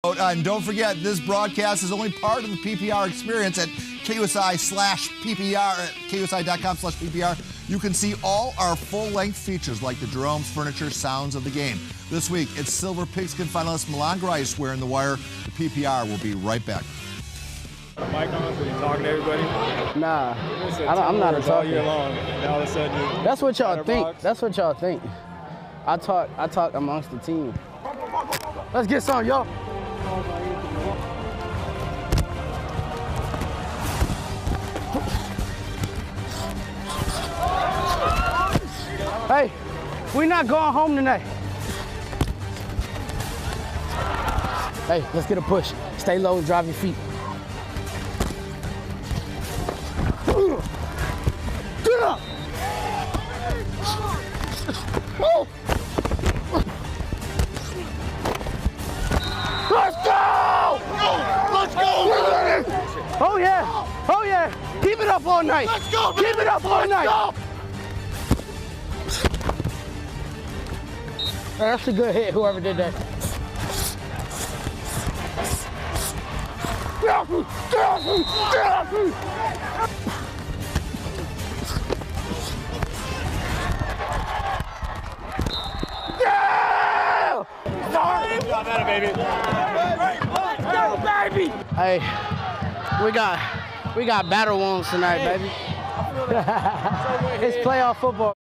And don't forget, this broadcast is only part of the PPR experience at KUSI/PPR at KUSI.com/PPR. You can see all our full-length features like the Jerome's Furniture Sounds of the Game. This week, it's Silver Pigskin finalist Milan Grice wearing the wire. The PPR will be right back. Mic on, so you talking to everybody? Nah, I'm not a talker. All year long, and all of a sudden that's what y'all think. That's what y'all think. I talk amongst the team. Let's get some, yo. Hey, we're not going home tonight. Hey, let's get a push. Stay low and drive your feet. Get up! Let's go! Let's go! Oh yeah! Oh yeah! Keep it up all night! Let's go! Baby. Keep it up all night! Go. That's a good hit, whoever did that. Yeah! Sorry! Got that, baby. Let's go, baby! Hey, we got battle wounds tonight, baby. It's playoff football.